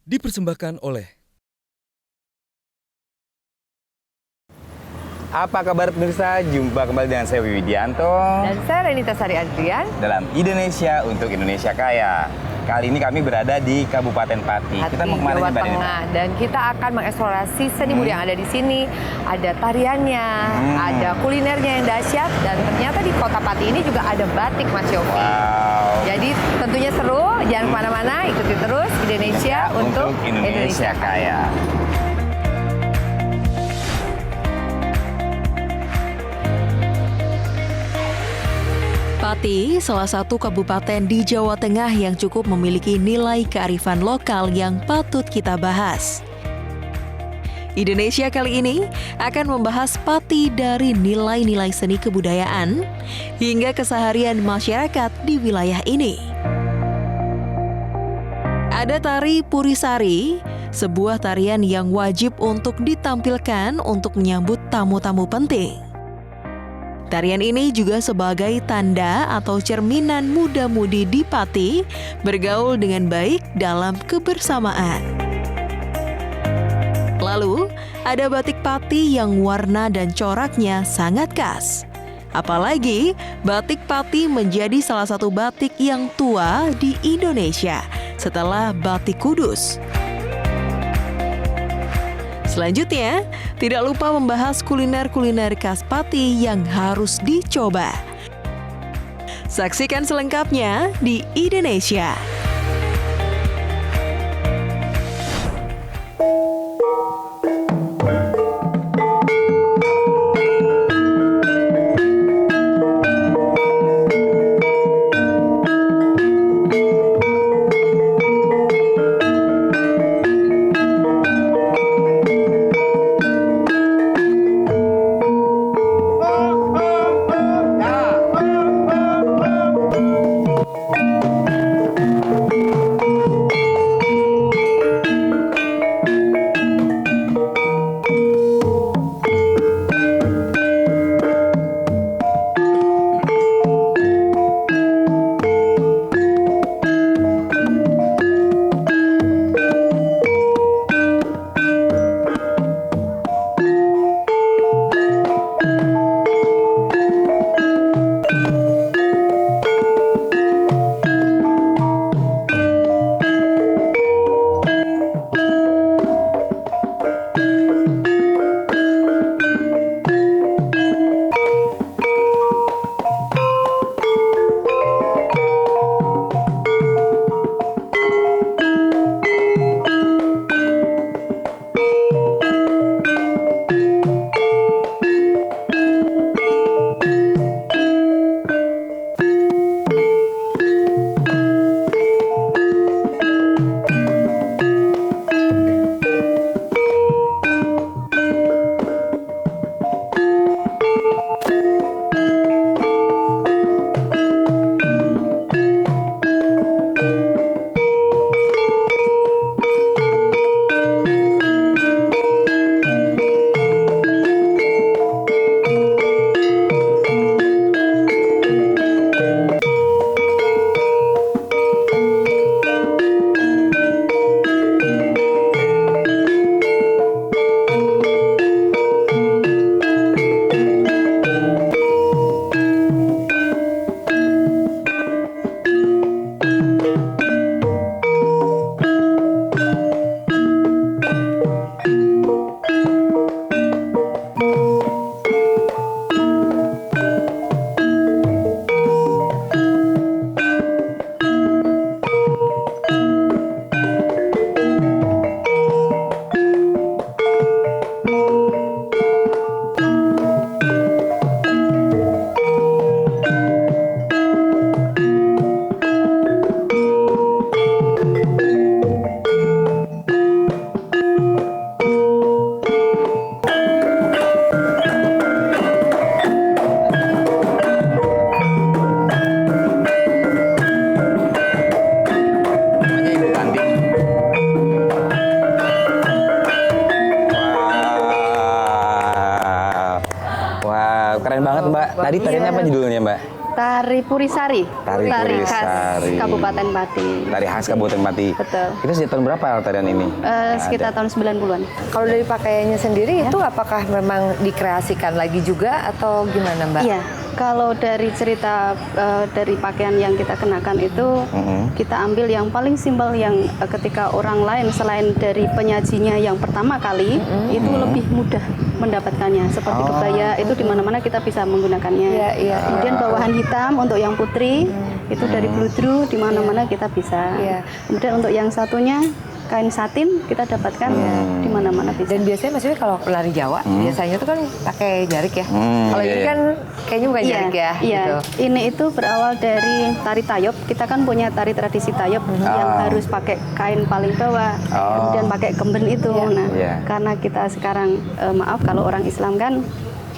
Dipersembahkan oleh Apa kabar pemirsa? Jumpa kembali dengan saya Wiwidianto Dan saya Renita Sari Adrian dalam Indonesia untuk Indonesia Kaya. Kali ini kami berada di Kabupaten Pati. Kita mau kemana Jawa nih, Mbak Renita? Tengah. Dan kita akan mengeksplorasi seni budaya yang ada di sini. Ada tariannya, ada kulinernya yang dahsyat, dan ternyata di Kota Pati ini juga ada batik, Mas Yofi. Wow. Jadi tentunya seru, jangan kemana-mana, ikuti terus Indonesia untuk Indonesia Kaya. Pati, salah satu kabupaten di Jawa Tengah yang cukup memiliki nilai kearifan lokal yang patut kita bahas. Indonesia kali ini akan membahas Pati dari nilai-nilai seni kebudayaan hingga keseharian masyarakat di wilayah ini. Ada tari Purisari, sebuah tarian yang wajib untuk ditampilkan untuk menyambut tamu-tamu penting. Tarian ini juga sebagai tanda atau cerminan muda-mudi di Pati bergaul dengan baik dalam kebersamaan. Lalu, ada batik Pati yang warna dan coraknya sangat khas. Apalagi, batik Pati menjadi salah satu batik yang tua di Indonesia setelah batik Kudus. Selanjutnya, tidak lupa membahas kuliner-kuliner khas Pati yang harus dicoba. Saksikan selengkapnya di Indonesia. Keren banget, Mbak. Tadi tariannya apa judulnya, Mbak? Tari Purisari. Tari khas Purisari. Kabupaten Pati. Tari khas Kabupaten Pati. Betul. Itu sejak tahun berapa tarian ini? Sekitar tahun 90-an. Kalau dari pakaiannya sendiri itu apakah memang dikreasikan lagi juga atau gimana Mbak? Iya, kalau dari cerita dari pakaian yang kita kenakan itu kita ambil yang paling simpel yang ketika orang lain selain dari penyajinya yang pertama kali itu lebih mudah mendapatkannya. Seperti kebaya itu di mana-mana kita bisa menggunakannya. Iya, iya. Kemudian bawahan hitam untuk yang putri itu dari bludru di mana-mana kita bisa. Iya. Kemudian untuk yang satunya kain satin kita dapatkan di mana-mana bisa. Dan biasanya maksudnya kalau lari Jawa biasanya tuh kan pakai jarik ya. Kalau ini kan kayaknya bukan jarik ya. Iya. Gitu. Ini itu berawal dari tari tayub. Kita kan punya tari tradisi tayub yang harus pakai kain paling bawah, kemudian pakai kemben itu. Nah, karena kita sekarang maaf kalau orang Islam kan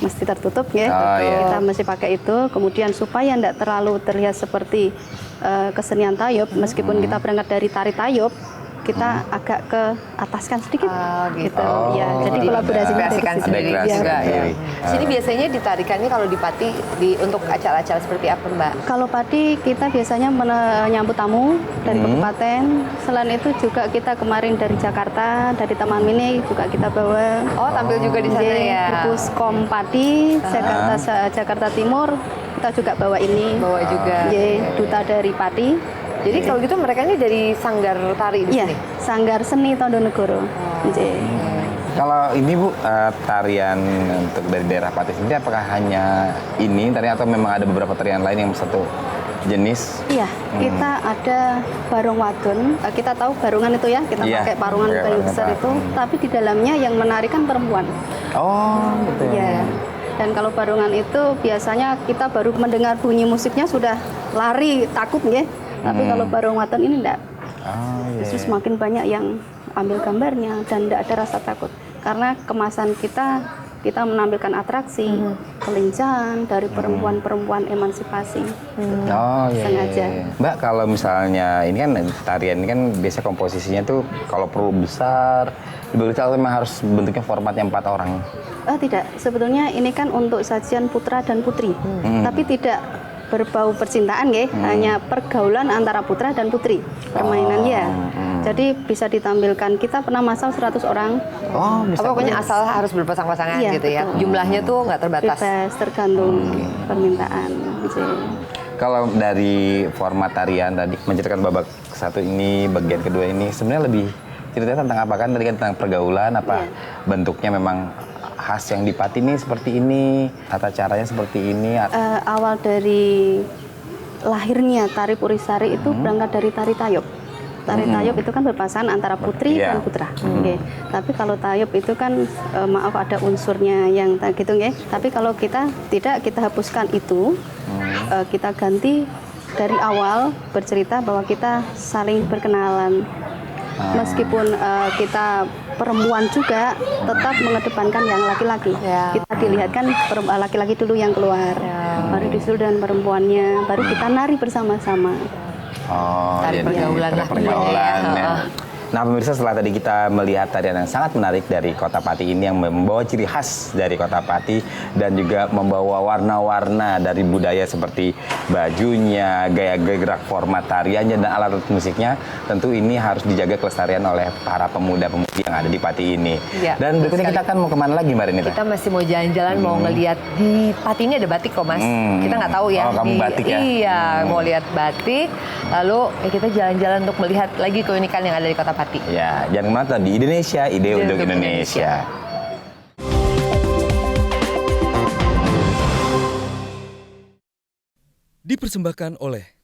mesti tertutup ya. Kita mesti pakai itu. Kemudian supaya tidak terlalu terlihat seperti kesenian tayub, meskipun kita berangkat dari tari tayub, kita agak ke ataskan sedikit, gitu. Ya, jadi kolaborasinya dari Kreasikan situ. sendiri Ada kreasi juga ya. sendiri. Sini biasanya ditarikannya kalau di Pati untuk acara-acara seperti apa Mbak? Kalau Pati kita biasanya menyambut tamu dari kabupaten. Selain itu juga kita kemarin dari Jakarta, dari Taman Mini juga kita bawa. Oh, tampil juga di sana ya. Puskom Pati, Jakarta Timur kita juga bawa ini. Bawa juga. Duta dari Pati. Jadi kalau gitu mereka ini dari sanggar tari di Iya, sini. Sanggar Seni Tondonegoro. Kalau ini Bu, tarian untuk dari daerah Pati sendiri apakah hanya ini tarian atau memang ada beberapa tarian lain yang satu jenis? Iya, kita ada barong wadon. Kita tahu barongan itu ya, kita pakai parungan pakai kayu parungan, besar itu. Tapi di dalamnya yang menarikan perempuan. Oh, betul. Iya. Dan kalau barongan itu biasanya kita baru mendengar bunyi musiknya sudah lari takut ya. Tapi kalau barong wadon ini enggak. Justru semakin banyak yang ambil gambarnya dan tidak ada rasa takut. Karena kemasan kita menampilkan atraksi, kelincahan dari perempuan-perempuan emansipasi. Sengaja. Mbak, kalau misalnya ini kan tarian ini kan biasa komposisinya tuh kalau perlu besar, berusaha memang harus bentuknya formatnya 4 orang. Tidak, sebetulnya ini kan untuk sajian putra dan putri, tapi tidak berbau percintaan ya, hanya pergaulan antara putra dan putri, permainan ya. Jadi bisa ditampilkan, kita pernah masal 100 orang. Oh, bisa. Pokoknya asal harus berpasang-pasangan Iya, gitu ya. betul. Jumlahnya tuh nggak terbatas. Bebas, tergantung permintaan. Kalau dari format tarian tadi menceritakan babak satu ini, bagian kedua ini sebenarnya lebih ceritanya tentang apa kan? Tadi kan tentang pergaulan, apa bentuknya memang khas yang di Pati ini seperti ini, tata caranya seperti ini. Awal dari lahirnya tari Purisari itu berangkat dari tari tayub. Tari tayub itu kan berpasangan antara putri dan putra. Tapi kalau tayub itu kan maaf ada unsurnya yang gitu ya. Tapi kalau kita tidak, kita hapuskan itu, kita ganti dari awal bercerita bahwa kita saling berkenalan. Meskipun kita perempuan juga tetap mengedepankan yang laki-laki. Kita dilihatkan laki-laki dulu yang keluar, baru disusul dengan perempuannya, baru kita nari bersama-sama. Tari pergaulan lah. Pergaulan. Ya. Nah, pemirsa, setelah tadi kita melihat tarian yang sangat menarik dari Kota Pati ini yang membawa ciri khas dari Kota Pati dan juga membawa warna-warna dari budaya seperti bajunya, gaya gerak format tariannya dan alat musiknya, tentu ini harus dijaga kelestarian oleh para pemuda-pemudi yang ada di Pati ini. Ya, dan berikutnya kita akan mau kemana lagi, Mbak Renita? Kita masih mau jalan-jalan, mau ngelihat di Pati ini ada batik kok Mas. Kita nggak tahu ya. Oh, kamu batik ya? Iya, mau lihat batik. Lalu kita jalan-jalan untuk melihat lagi keunikan yang ada di Kota Pati. Ya, jangan kemana, di Indonesia, ide untuk Indonesia. Dipersembahkan oleh